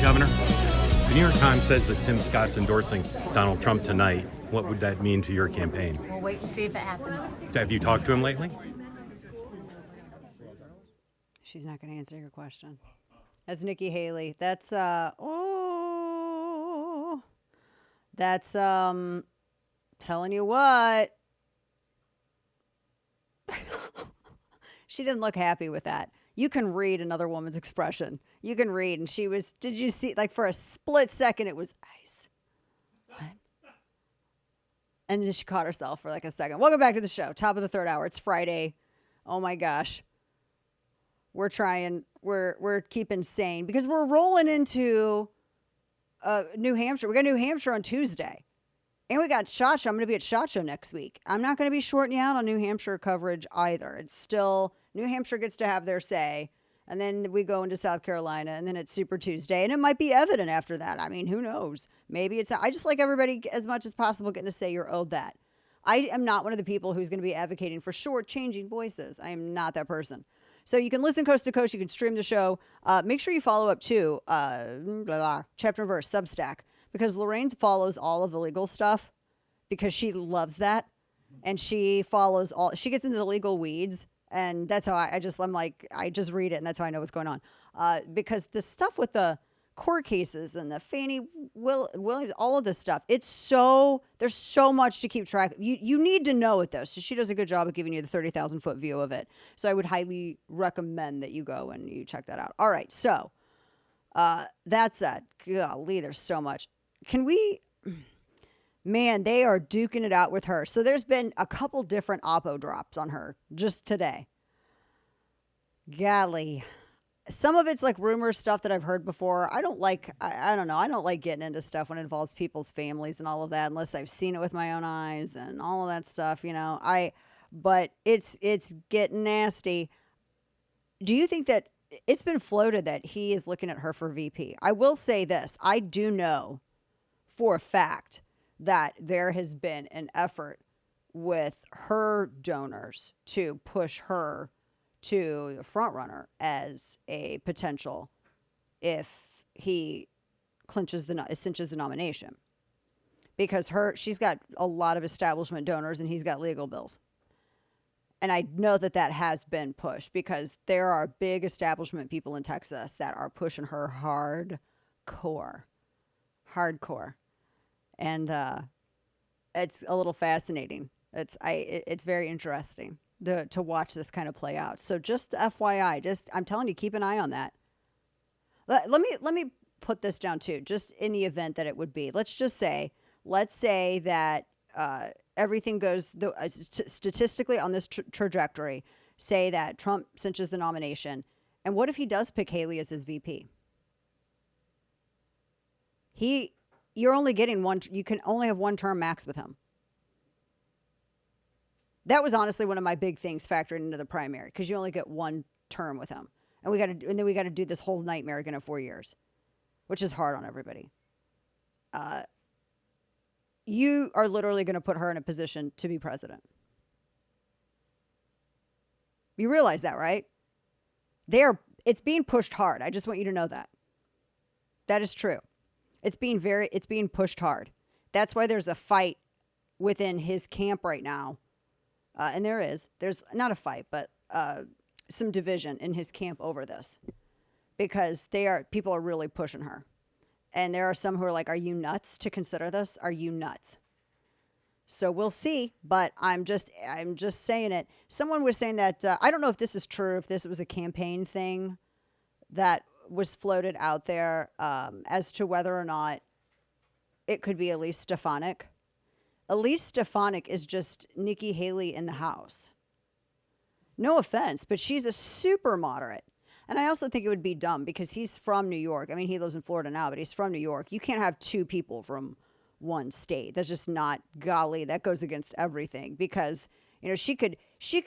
Governor, the New York Times says that Tim Scott's endorsing Donald Trump tonight. What would that mean to your campaign? We'll wait and see if it happens. Have you talked to him lately? She's not going to answer your question. That's Nikki Haley. That's telling you what. She didn't look happy with that. You can read another woman's expression. You can read, and she was, did you see, like for a split second, it was ice. What? And then she caught herself for like a second. Welcome back to the show. Top of the third hour. It's Friday. Oh my gosh. We're keeping sane because we're rolling into New Hampshire. We got New Hampshire on Tuesday. And we got SHOT Show. I'm going to be at SHOT Show next week. I'm not going to be shorting you out on New Hampshire coverage either. It's still, New Hampshire gets to have their say. And then we go into South Carolina, and then it's Super Tuesday. And it might be evident after that. I mean, who knows? Maybe it's, I just like everybody as much as possible getting to say you're owed that. I am not one of the people who's going to be advocating for short-changing voices. I am not that person. So you can listen coast to coast. You can stream the show. Make sure you follow up, too, Chapter and Verse, Substack. Because Lorraine follows all of the legal stuff because she loves that. And she follows she gets into the legal weeds. And that's how I just read it and that's how I know what's going on. Because the stuff with the court cases and the Fannie Williams, all of this stuff, there's so much to keep track of. You need to know it though. So she does a good job of giving you the 30,000 foot view of it. So I would highly recommend that you go and you check that out. All right. So, that said, golly, there's so much. Man, they are duking it out with her. So there's been a couple different oppo drops on her just today. Golly. Some of it's like rumor stuff that I've heard before. I don't like getting into stuff when it involves people's families and all of that unless I've seen it with my own eyes and all of that stuff, but it's getting nasty. Do you think that it's been floated that he is looking at her for VP? I will say this. I do know for a fact that there has been an effort with her donors to push her to the front runner as a potential if he cinches the nomination. Because she's got a lot of establishment donors and he's got legal bills. And I know that has been pushed because there are big establishment people in Texas that are pushing her hardcore. And it's a little fascinating. It's very interesting to watch this kind of play out. So just FYI, I'm telling you, keep an eye on that. Let me put this down too, just in the event that it would be. Let's say that everything goes statistically on this trajectory, say that Trump cinches the nomination. And what if he does pick Haley as his VP? You're only getting one. You can only have one term max with him. That was honestly one of my big things factoring into the primary because you only get one term with him, and then we got to do this whole nightmare again of 4 years, which is hard on everybody. You are literally going to put her in a position to be president. You realize that, right? It's being pushed hard. I just want you to know that. That is true. It's being pushed hard. That's why there's a fight within his camp right now. And there's not a fight, but some division in his camp over this because people are really pushing her. And there are some who are like, are you nuts to consider this? Are you nuts? So we'll see, but I'm just saying it. Someone was saying that, I don't know if this is true, if this was a campaign thing that was floated out there as to whether or not it could be Elise Stefanik. Elise Stefanik is just Nikki Haley in the House. No offense, but she's a super moderate. And I also think it would be dumb because he's from New York. I mean, he lives in Florida now, but he's from New York. You can't have two people from one state. That's just not, golly, that goes against everything because, she could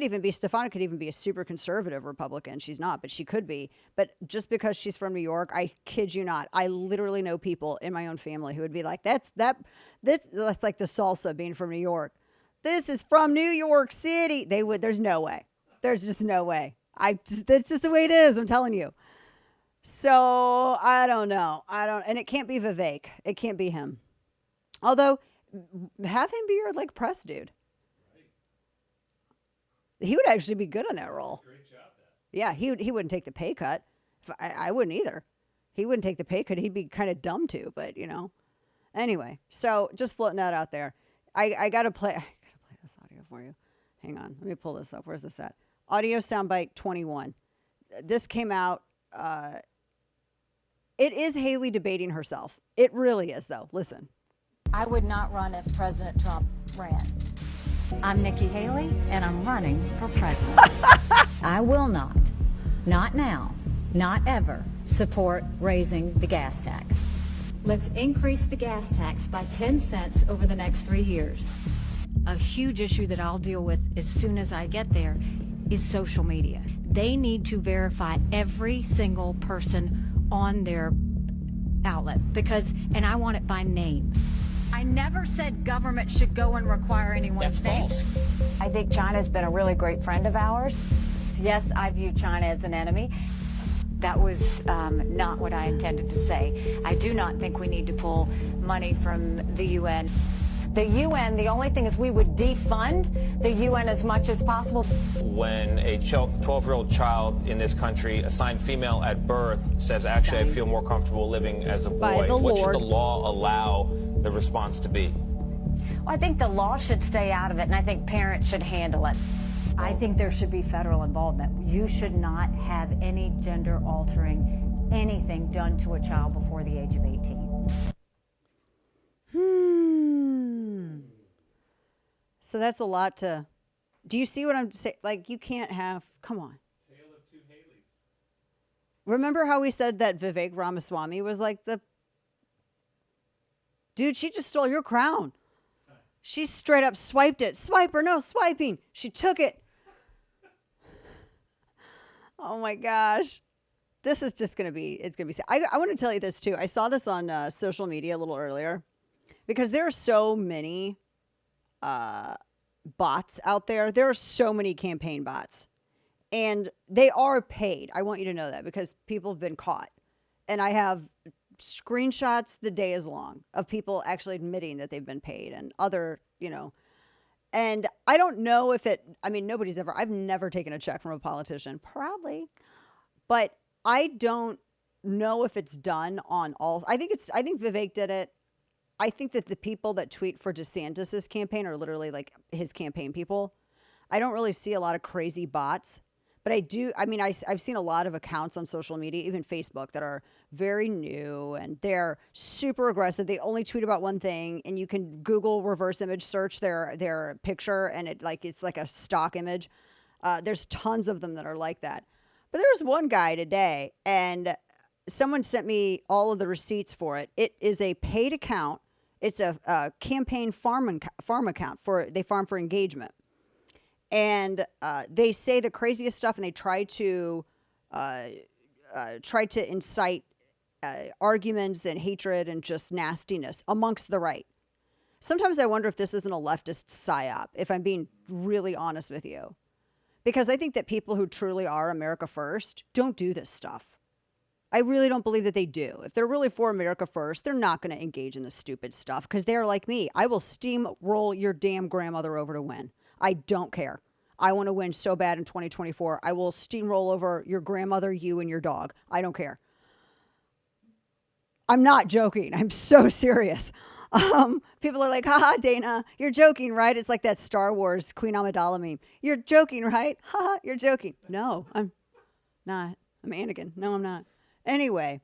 even be, Stefanik could even be a super conservative Republican. She's not, but she could be. But just because she's from New York, I kid you not, I literally know people in my own family who would be like, that's like the salsa being from New York. This is from New York City. There's no way. There's just no way. That's just the way it is. I'm telling you. So I don't know. And it can't be Vivek. It can't be him. Although, have him be your like press dude. He would actually be good on that role. Yeah, he wouldn't take the pay cut. I wouldn't either. He wouldn't take the pay cut. He'd be kind of dumb too, but Anyway, so just floating that out there. I gotta play this audio for you. Hang on, let me pull this up. Where's this at? Audio soundbite 21. This came out. It is Haley debating herself. It really is, though. Listen. I would not run if President Trump ran. I'm Nikki Haley, and I'm running for president. I will not now, not ever, support raising the gas tax. Let's increase the gas tax by 10 cents over the next 3 years. A huge issue that I'll deal with as soon as I get there is social media. They need to verify every single person on their outlet and I want it by name. I never said government should go and require anyone's name. I think China's been a really great friend of ours. Yes, I view China as an enemy. That was not what I intended to say. I do not think we need to pull money from the UN. The UN, the only thing is we would defund the UN as much as possible. When a 12-year-old child in this country, assigned female at birth, says, actually, I feel more comfortable living as a boy, what should the law allow the response to be? Well, I think the law should stay out of it, and I think parents should handle it. I think there should be federal involvement. You should not have any gender-altering anything done to a child before the age of 18. So that's a lot to. Do you see what I'm saying? Like, you can't have. Come on. Tale of two Haleys. Remember how we said that Vivek Ramaswamy was like the. Dude, she just stole your crown. She straight up swiped it. Swiper, no, swiping. She took it. Oh my gosh. This is just going to be, it's going to be, I want to tell you this too. I saw this on social media a little earlier because there are so many bots out there. There are so many campaign bots and they are paid. I want you to know that because people have been caught. And I have screenshots the day is long of people actually admitting that they've been paid and other, and I don't know if I've never taken a check from a politician, probably, but I don't know if it's done on all. I think Vivek did it. I think that the people that tweet for DeSantis's campaign are literally like his campaign people. I don't really see a lot of crazy bots, but I do. I mean, I've seen a lot of accounts on social media, even Facebook, that are very new and they're super aggressive. They only tweet about one thing, and you can Google reverse image search their picture, and it's like a stock image. There's tons of them that are like that. But there was one guy today, and someone sent me all of the receipts for it. It is a paid account. It's a campaign farm account they farm for engagement. And they say the craziest stuff, and they try to incite arguments and hatred and just nastiness amongst the right. Sometimes I wonder if this isn't a leftist psyop, if I'm being really honest with you. Because I think that people who truly are America first don't do this stuff. I really don't believe that they do. If they're really for America first, they're not going to engage in this stupid stuff because they're like me. I will steamroll your damn grandmother over to win. I don't care. I want to win so bad in 2024. I will steamroll over your grandmother, you, and your dog. I don't care. I'm not joking. I'm so serious. People are like, haha, Dana, you're joking, right? It's like that Star Wars Queen Amidala meme. You're joking, right? Haha, you're joking. No, I'm not. I'm Anakin. No, I'm not. Anyway,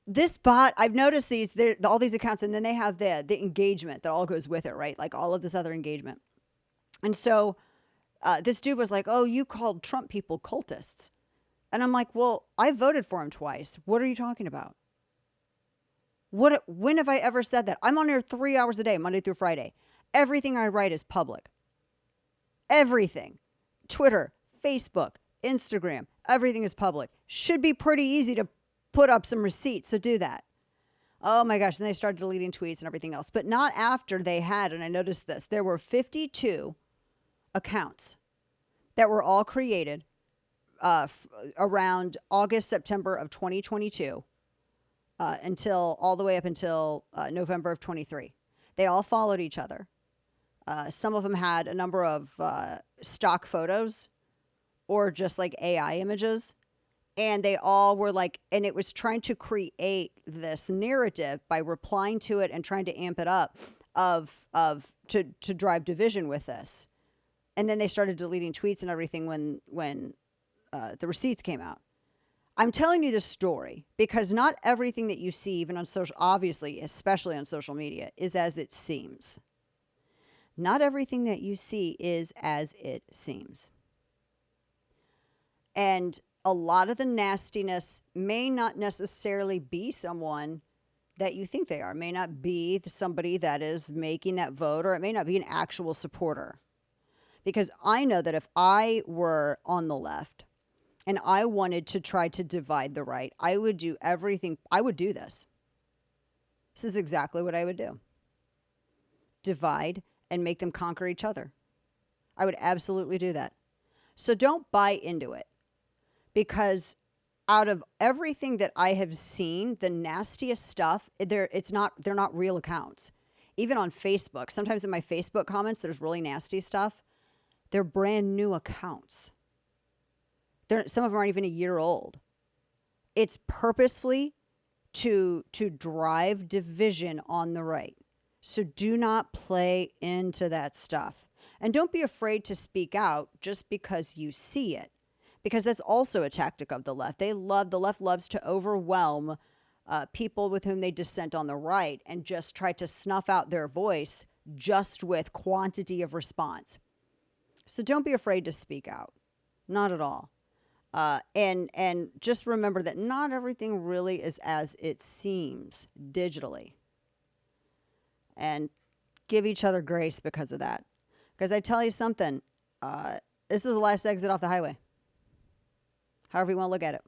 this bot, I've noticed all these accounts, and then they have the engagement that all goes with it, right? Like all of this other engagement. And so this dude was like, oh, you called Trump people cultists. And I'm like, well, I voted for him twice. What are you talking about? When have I ever said that? I'm on here 3 hours a day, Monday through Friday. Everything I write is public. Everything. Twitter, Facebook, Instagram, everything is public. Should be pretty easy to put up some receipts, so do that. Oh my gosh, and they started deleting tweets and everything else. But not after they had, and I noticed this, there were 52 accounts that were all created around August, September of 2022 until all the way up until November of 23. They all followed each other. Some of them had a number of stock photos or just like AI images. And they all were like, and it was trying to create this narrative by replying to it and trying to amp it up to drive division with this. And then they started deleting tweets and everything when the receipts came out. I'm telling you this story because not everything that you see, even on social, obviously, especially on social media, is as it seems. Not everything that you see is as it seems. And a lot of the nastiness may not necessarily be someone that you think they are. It may not be somebody that is making that vote, or it may not be an actual supporter. Because I know that if I were on the left and I wanted to try to divide the right, I would do everything. I would do this. This is exactly what I would do. Divide and make them conquer each other. I would absolutely do that. So don't buy into it. Because out of everything that I have seen, the nastiest stuff, they're not real accounts. Even on Facebook, sometimes in my Facebook comments, there's really nasty stuff. They're brand new accounts. Some of them aren't even a year old. It's purposefully to drive division on the right. So do not play into that stuff. And don't be afraid to speak out just because you see it. Because that's also a tactic of the left. The left loves to overwhelm people with whom they dissent on the right and just try to snuff out their voice just with quantity of response. So don't be afraid to speak out. Not at all. And just remember that not everything really is as it seems digitally. And give each other grace because of that. Because I tell you something, this is the last exit off the highway. However you want to look at it.